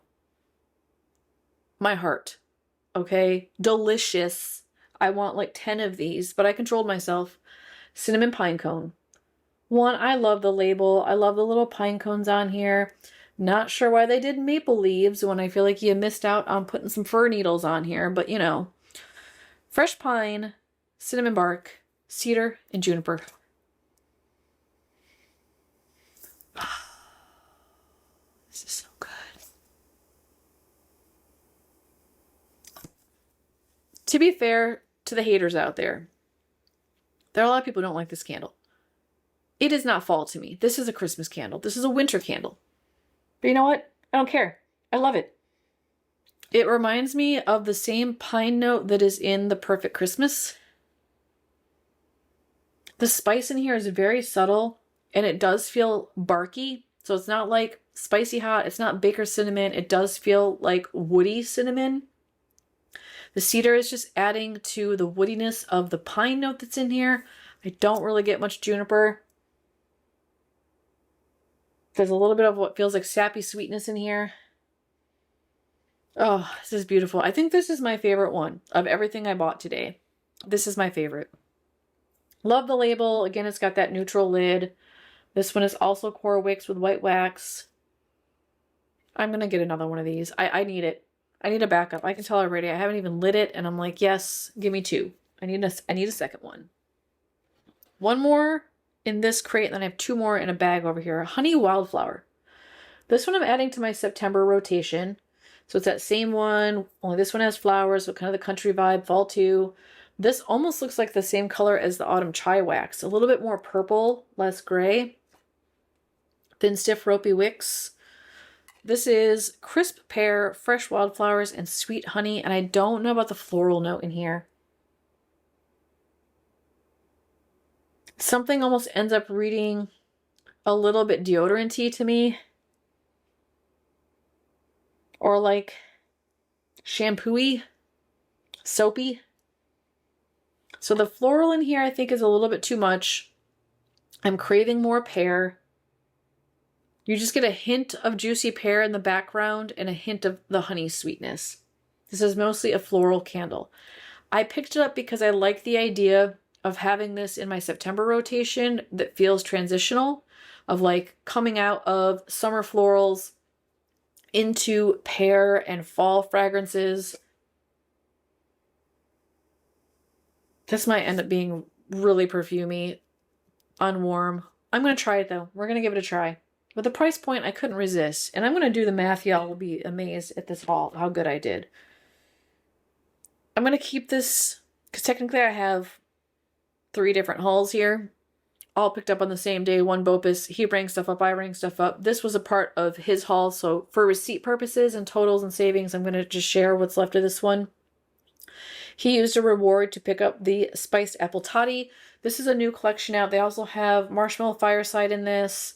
My heart. Okay? Delicious. I want like 10 of these, but I controlled myself. Cinnamon Pinecone. One, I love the label. I love the little pine cones on here. Not sure why they did maple leaves when I feel like you missed out on putting some fir needles on here, but you know. Fresh pine, cinnamon bark, cedar, and juniper. This is so good. To be fair to the haters out there, there are a lot of people who don't like this candle. It is not fall to me. This is a Christmas candle. This is a winter candle. But you know what? I don't care. I love it. It reminds me of the same pine note that is in the Perfect Christmas. The spice in here is very subtle, and it does feel barky. So it's not like spicy hot. It's not baker cinnamon. It does feel like woody cinnamon. The cedar is just adding to the woodiness of the pine note that's in here. I don't really get much juniper. There's a little bit of what feels like sappy sweetness in here. Oh, this is beautiful. I think this is my favorite one of everything I bought today. This is my favorite. Love the label. Again, it's got that neutral lid. This one is also core wicks with white wax. I'm going to get another one of these. I need it. I need a backup. I can tell already. I haven't even lit it, and I'm like, yes, give me two. I need a second one. One more in this crate, and then I have two more in a bag over here. Honey Wildflower. This one I'm adding to my September rotation. So it's that same one, only this one has flowers, so kind of the country vibe, fall too. This almost looks like the same color as the Autumn Chai Wax. A little bit more purple, less gray. Thin, stiff, ropey wicks. This is crisp pear, fresh wildflowers, and sweet honey. And I don't know about the floral note in here. Something almost ends up reading a little bit deodorant-y to me. Or like shampoo-y, soapy. So the floral in here I think is a little bit too much. I'm craving more pear. You just get a hint of juicy pear in the background and a hint of the honey sweetness. This is mostly a floral candle. I picked it up because I like the idea of having this in my September rotation that feels transitional, of like coming out of summer florals into pear and fall fragrances. This might end up being really perfumey, unwarm. I'm going to try it though. We're going to give it a try. With the price point, I couldn't resist. And I'm going to do the math. Y'all will be amazed at this haul, how good I did. I'm going to keep this, because technically I have 3 different hauls here, all picked up on the same day. One Bopus, he rang stuff up, I rang stuff up. This was a part of his haul, so for receipt purposes and totals and savings, I'm going to just share what's left of this one. He used a reward to pick up the Spiced Apple Toddy. This is a new collection out. They also have Marshmallow Fireside in this.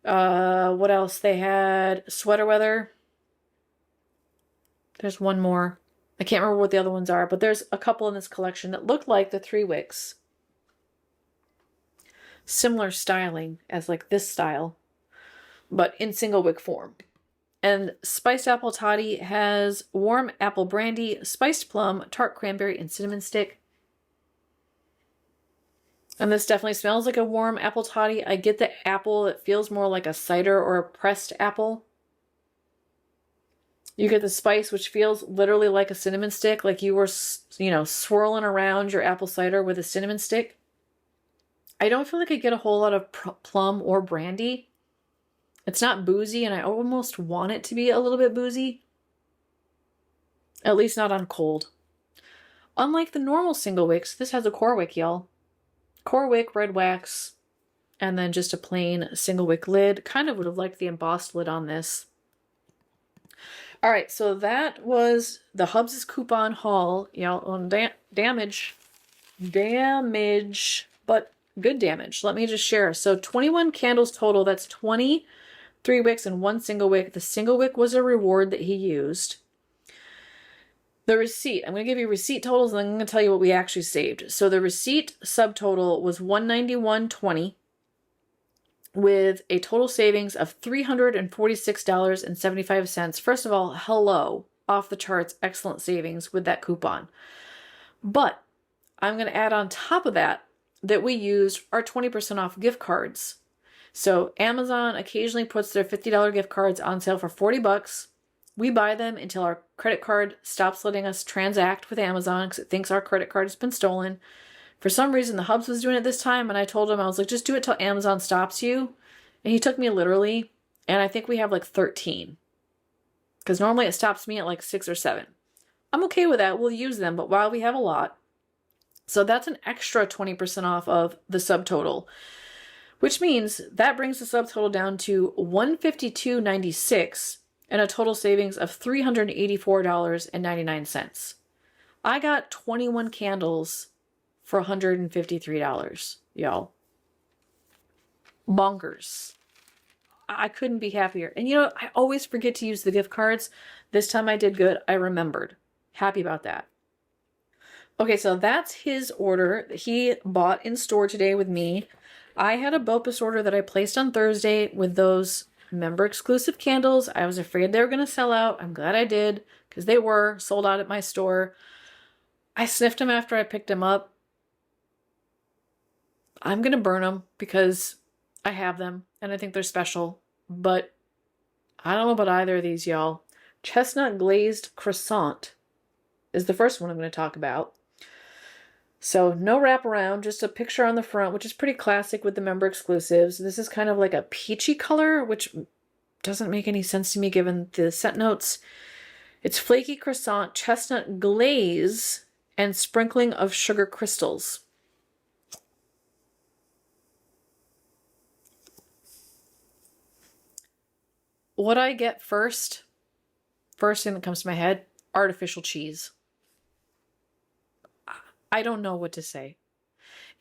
What else? They had Sweater Weather. There's one more. I can't remember what the other ones are, but there's a couple in this collection that look like the 3 wicks. Similar styling as like this style, but in single wick form. And Spiced Apple Toddy has warm apple brandy, spiced plum, tart cranberry, and cinnamon stick. And this definitely smells like a warm apple toddy. I get the apple. It feels more like a cider or a pressed apple. You get the spice, which feels literally like a cinnamon stick, like you were, swirling around your apple cider with a cinnamon stick. I don't feel like I get a whole lot of plum or brandy. It's not boozy, and I almost want it to be a little bit boozy. At least not on cold. Unlike the normal single wicks, this has a core wick, y'all. Core wick, red wax, and then just a plain single wick lid. Kind of would have liked the embossed lid on this. All right, so that was the Hubs' coupon haul. On damage, but good damage. Let me just share. So 21 candles total. That's 20 3 wicks and 1 single wick. The single wick was a reward that he used. The receipt, I'm going to give you receipt totals and then I'm going to tell you what we actually saved. So the receipt subtotal was $191.20 with a total savings of $346.75. First of all, hello, off the charts, excellent savings with that coupon. But I'm going to add on top of that we used our 20% off gift cards. So Amazon occasionally puts their $50 gift cards on sale for $40. We buy them until our credit card stops letting us transact with Amazon because it thinks our credit card has been stolen. For some reason, the Hubs was doing it this time, and I told him, I was like, just do it till Amazon stops you. And he took me literally. And I think we have like 13. Because normally it stops me at like 6 or 7. I'm okay with that. We'll use them, but while we have a lot. So that's an extra 20% off of the subtotal, which means that brings the subtotal down to $152.96 and a total savings of $384.99. I got 21 candles for $153, y'all. Bonkers. I couldn't be happier. And you know, I always forget to use the gift cards. This time I did good. I remembered. Happy about that. Okay, so that's his order that he bought in store today with me. I had a BOPUS order that I placed on Thursday with those member exclusive candles. I was afraid they were going to sell out. I'm glad I did, because they were sold out at my store. I sniffed them after I picked them up. I'm going to burn them because I have them and I think they're special, but I don't know about either of these, y'all. Chestnut Glazed Croissant is the first one I'm going to talk about. So no wraparound, just a picture on the front, which is pretty classic with the member exclusives. This is kind of like a peachy color, which doesn't make any sense to me given the scent notes. It's flaky croissant, chestnut glaze, and sprinkling of sugar crystals. What I get first thing that comes to my head, artificial cheese. I don't know what to say.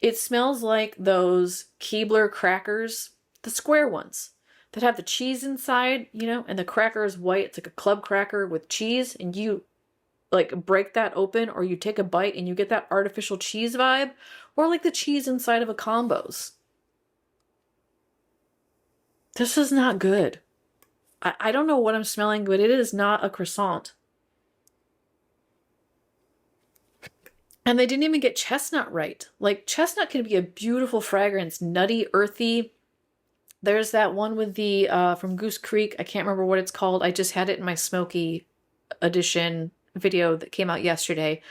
It smells like those Keebler crackers, the square ones that have the cheese inside, you know, and the cracker is white. It's like a club cracker with cheese, and you like break that open or you take a bite and you get that artificial cheese vibe, or like the cheese inside of a combos. This is not good. I don't know what I'm smelling, but it is not a croissant. And they didn't even get chestnut right. Like, chestnut can be a beautiful fragrance, nutty, earthy. There's that one with the, from Goose Creek. I can't remember what it's called. I just had it in my smoky edition video that came out yesterday.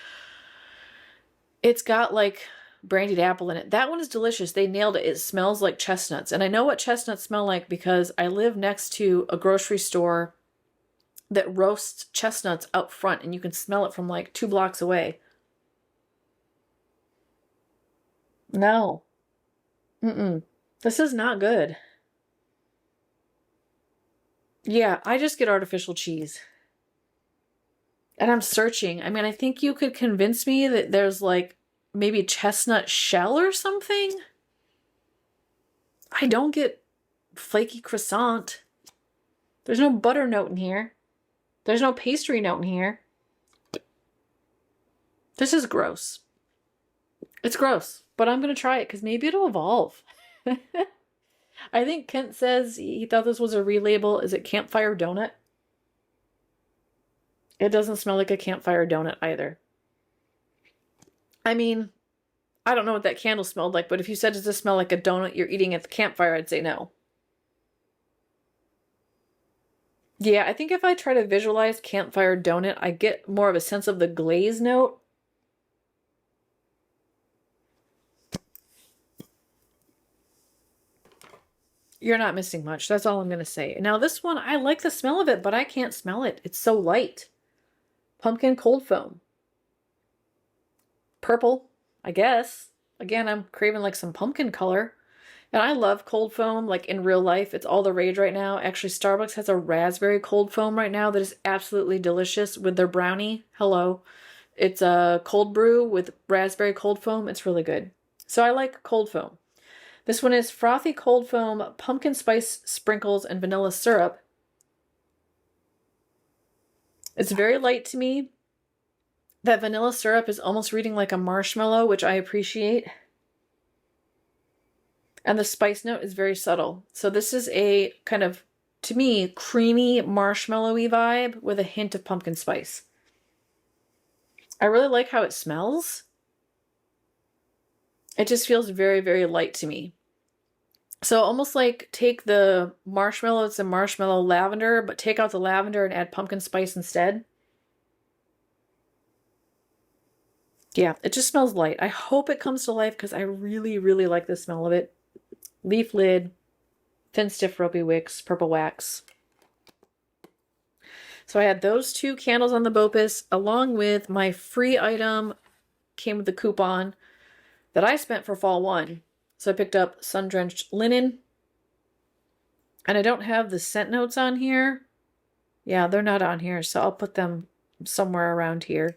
It's got like brandied apple in it. That one is delicious. They nailed it. It smells like chestnuts. And I know what chestnuts smell like because I live next to a grocery store that roasts chestnuts out front, and you can smell it from like 2 blocks away. No. This is not good. Yeah, I just get artificial cheese. And I'm searching. I mean, I think you could convince me that there's like maybe chestnut shell or something. I don't get flaky croissant. There's no butter note in here. There's no pastry note in here. This is gross. It's gross, but I'm going to try it because maybe it'll evolve. I think Kent says he thought this was a relabel. Is it Campfire Donut? It doesn't smell like a campfire donut either. I mean, I don't know what that candle smelled like, but if you said, does this smell like a donut you're eating at the campfire, I'd say no. Yeah, I think if I try to visualize campfire donut, I get more of a sense of the glaze note. You're not missing much. That's all I'm going to say. Now this one, I like the smell of it, but I can't smell it. It's so light. Pumpkin cold foam. Purple, I guess. Again, I'm craving like some pumpkin color. And I love cold foam, like in real life. It's all the rage right now. Actually, Starbucks has a raspberry cold foam right now that is absolutely delicious with their brownie. Hello. It's a cold brew with raspberry cold foam. It's really good. So I like cold foam. This one is frothy cold foam, pumpkin spice sprinkles, and vanilla syrup. It's very light to me. That vanilla syrup is almost reading like a marshmallow, which I appreciate. And the spice note is very subtle. So this is a kind of, to me, creamy, marshmallowy vibe with a hint of pumpkin spice. I really like how it smells. It just feels very, very light to me. So almost like take the marshmallows and marshmallow lavender, but take out the lavender and add pumpkin spice instead. Yeah, it just smells light. I hope it comes to life because I really, really like the smell of it. Leaf lid. Thin Stiff Ropey Wicks, Purple Wax. So I had those 2 candles on the BOPUS along with my free item, came with the coupon that I spent for fall 1. So I picked up Sundrenched Linen. And I don't have the scent notes on here. Yeah, they're not on here, so I'll put them somewhere around here.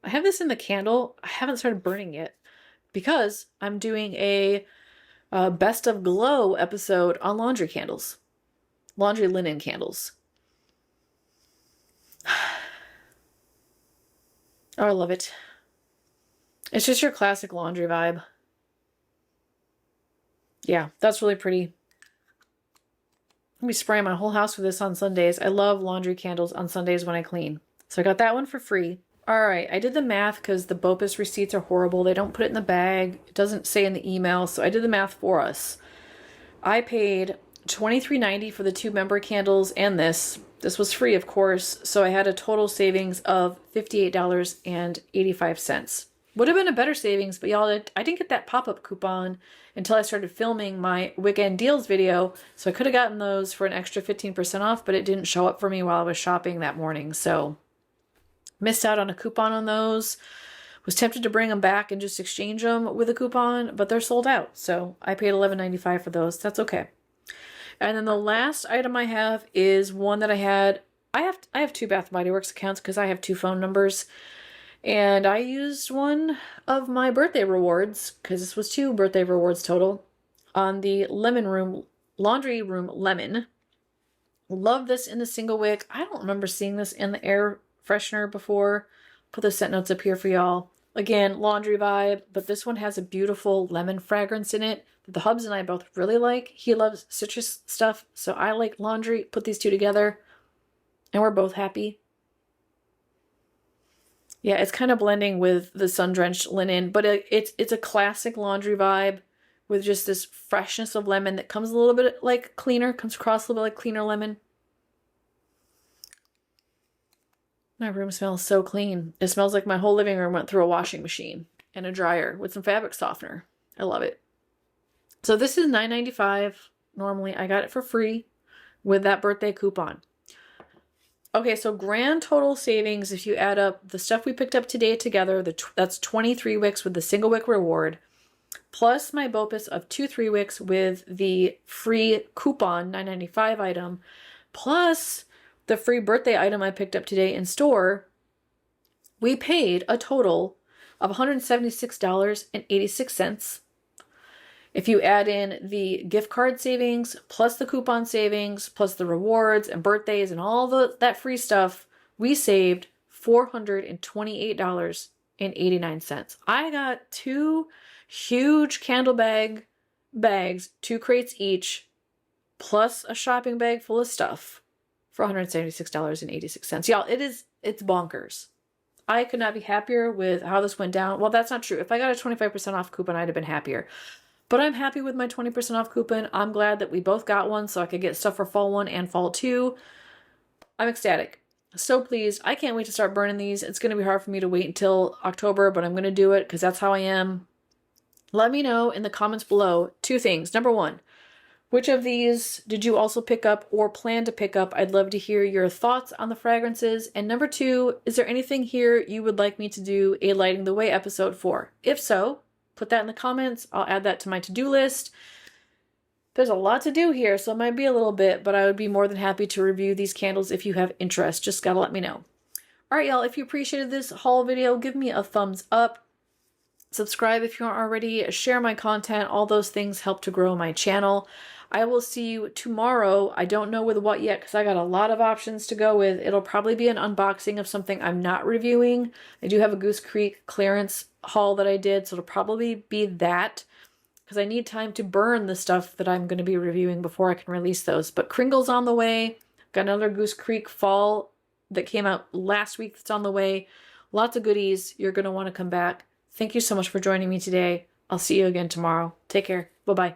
I have this in the candle. I haven't started burning yet because I'm doing a Best of Glow episode on laundry candles. Laundry linen candles. Oh, I love it. It's just your classic laundry vibe. Yeah, that's really pretty. I'll be spraying my whole house with this on Sundays. I love laundry candles on Sundays when I clean. So I got that one for free. All right, I did the math because the BOPUS receipts are horrible. They don't put it in the bag. It doesn't say in the email, so I did the math for us. I paid $23.90 for the 2 member candles and this. This was free, of course, so I had a total savings of $58.85. Would have been a better savings, but y'all, I didn't get that pop-up coupon until I started filming my weekend deals video, so I could have gotten those for an extra 15% off, but it didn't show up for me while I was shopping that morning, so missed out on a coupon on those. Was tempted to bring them back and just exchange them with a coupon, but they're sold out, so I paid $11.95 for those. That's okay. And then the last item I have is one that I had. I have 2 Bath & Body Works accounts because I have 2 phone numbers. And I used one of my birthday rewards, because this was 2 birthday rewards total, on the Laundry Room Lemon. Love this in the Single-Wick. I don't remember seeing this in the air freshener before. Put the scent notes up here for y'all. Again, laundry vibe, but this one has a beautiful lemon fragrance in it that the hubs and I both really like. He loves citrus stuff, so I like laundry. Put these 2 together, and we're both happy. Yeah, it's kind of blending with the Sundrenched Linen, but it's a classic laundry vibe with just this freshness of lemon that comes a little bit like cleaner, comes across a little bit like cleaner lemon. My room smells so clean. It smells like my whole living room went through a washing machine and a dryer with some fabric softener. I love it. So this is $9.95. Normally, I got it for free with that birthday coupon. Okay, so grand total savings, if you add up the stuff we picked up today together, that's 23 wicks with the single wick reward, plus my BOPUS of 2 3 wicks with the free coupon $9.95 item, plus the free birthday item I picked up today in store, we paid a total of $176.86. If you add in the gift card savings, plus the coupon savings, plus the rewards and birthdays and all that free stuff, we saved $428.89. I got 2 huge candle bags, 2 crates each, plus a shopping bag full of stuff for $176.86. Y'all, it's bonkers. I could not be happier with how this went down. Well, that's not true. If I got a 25% off coupon, I'd have been happier. But I'm happy with my 20% off coupon. I'm glad that we both got one so I could get stuff for fall 1 and fall 2. I'm ecstatic. So pleased. I can't wait to start burning these. It's going to be hard for me to wait until October, but I'm going to do it because that's how I am. Let me know in the comments below 2 things. Number 1, which of these did you also pick up or plan to pick up? I'd love to hear your thoughts on the fragrances. And number 2, is there anything here you would like me to do a Lighting the Way episode for? If so, put that in the comments. I'll add that to my to-do list. There's a lot to do here, so it might be a little bit, but I would be more than happy to review these candles if you have interest. Just gotta let me know. All right, y'all, if you appreciated this haul video, give me a thumbs up. Subscribe if you aren't already. Share my content. All those things help to grow my channel. I will see you tomorrow. I don't know with what yet because I got a lot of options to go with. It'll probably be an unboxing of something I'm not reviewing. I do have a Goose Creek clearance haul that I did, so it'll probably be that because I need time to burn the stuff that I'm going to be reviewing before I can release those. But Kringle's on the way. Got another Goose Creek fall that came out last week that's on the way. Lots of goodies. You're going to want to come back. Thank you so much for joining me today. I'll see you again tomorrow. Take care. Bye-bye.